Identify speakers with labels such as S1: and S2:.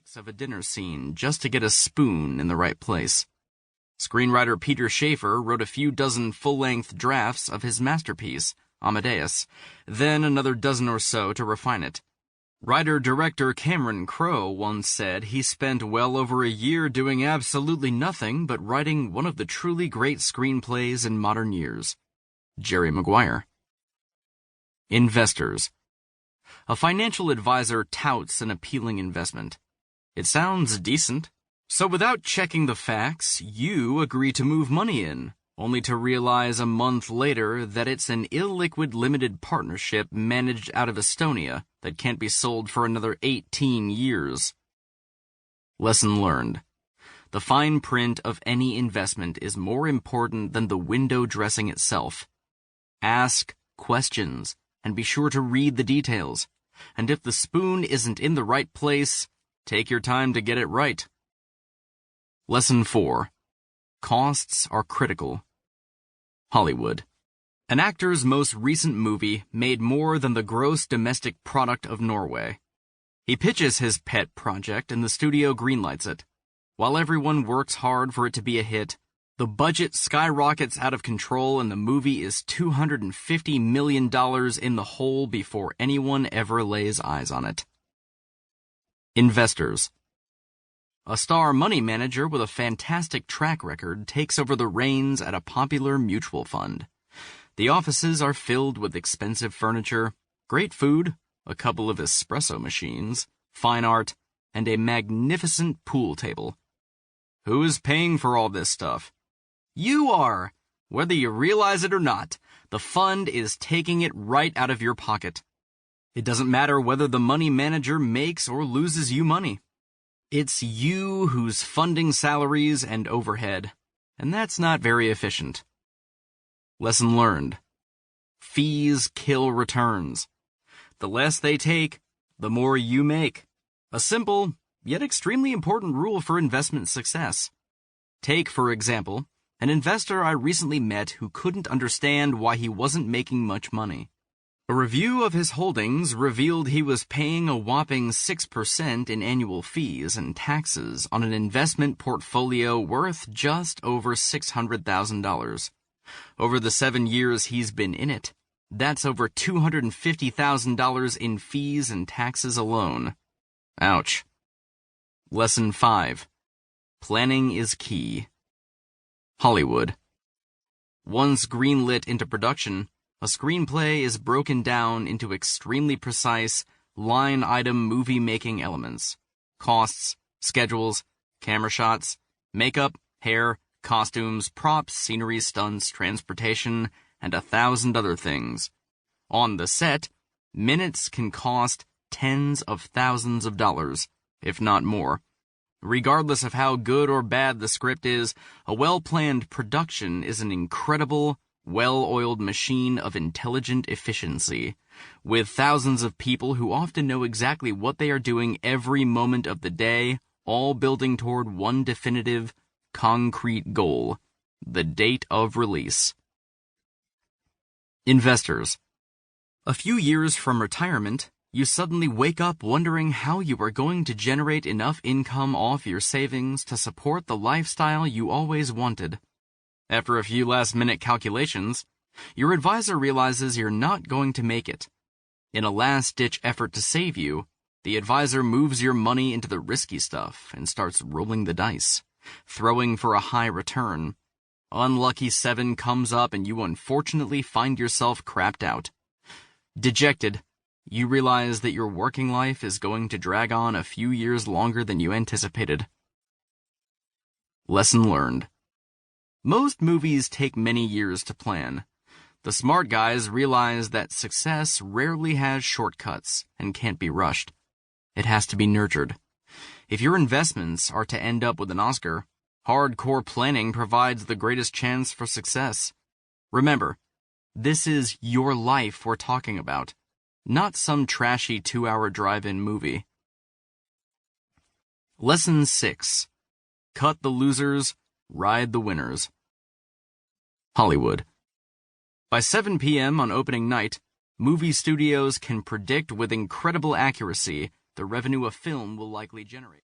S1: takes of a dinner scene just to get a spoon in the right place. Screenwriter Peter Shaffer wrote a few dozen full-length drafts of his masterpiece, Amadeus, then another dozen or so to refine it. Writer-director Cameron Crowe once said he spent well over a year doing absolutely nothing but writing one of the truly great screenplays in modern years. Jerry Maguire. Investors. A financial advisor touts an appealing investment. It sounds decent, so without checking the facts, you agree to move money in, only to realize a month later that it's an illiquid limited partnership managed out of Estonia that can't be sold for another 18 years. Lesson learned. The fine print of any investment is more important than the window dressing itself. Ask questions, and be sure to read the details. And if the spoon isn't in the right place, take your time to get it right. Lesson 4. Costs are critical. Hollywood. An actor's most recent movie made more than the gross domestic product of Norway. He pitches his pet project and the studio greenlights it. While everyone works hard for it to be a hit, the budget skyrockets out of control and the movie is $250 million in the hole before anyone ever lays eyes on it. Investors. A star money manager with a fantastic track record takes over the reins at a popular mutual fund. The offices are filled with expensive furniture, great food, a couple of espresso machines, fine art, and a magnificent pool table. Who is paying for all this stuff? You are! Whether you realize it or not, the fund is taking it right out of your pocket. It doesn't matter whether the money manager makes or loses you money. It's you who's funding salaries and overhead, and that's not very efficient. Lesson learned. Fees kill returns. The less they take, the more you make. A simple, yet extremely important rule for investment success. Take, for example, an investor I recently met who couldn't understand why he wasn't making much money. A review of his holdings revealed he was paying a whopping 6% in annual fees and taxes on an investment portfolio worth just over $600,000. Over the 7 years he's been in it, that's over $250,000 in fees and taxes alone. Ouch. Lesson 5. Planning is key. Hollywood. Once greenlit into production, a screenplay is broken down into extremely precise, line-item movie-making elements. Costs, schedules, camera shots, makeup, hair, costumes, props, scenery, stunts, transportation, and 1,000 other things. On the set, minutes can cost tens of thousands of dollars, if not more. Regardless of how good or bad the script is, a well-planned production is an incredible, well-oiled machine of intelligent efficiency, with thousands of people who often know exactly what they are doing every moment of the day, all building toward one definitive, concrete goal: the date of release. Investors. A few years from retirement, you suddenly wake up wondering how you are going to generate enough income off your savings to support the lifestyle you always wanted. After a few last-minute calculations, your advisor realizes you're not going to make it. In a last-ditch effort to save you, the advisor moves your money into the risky stuff and starts rolling the dice, throwing for a high return. Unlucky 7 comes up and you unfortunately find yourself crapped out. Dejected, you realize that your working life is going to drag on a few years longer than you anticipated. Lesson learned. Most movies take many years to plan. The smart guys realize that success rarely has shortcuts and can't be rushed. It has to be nurtured. If your investments are to end up with an Oscar, hardcore planning provides the greatest chance for success. Remember, this is your life we're talking about, not some trashy 2-hour drive-in movie. Lesson 6. Cut the losers, ride the winners. Hollywood. By 7 p.m. on opening night, movie studios can predict with incredible accuracy the revenue a film will likely generate.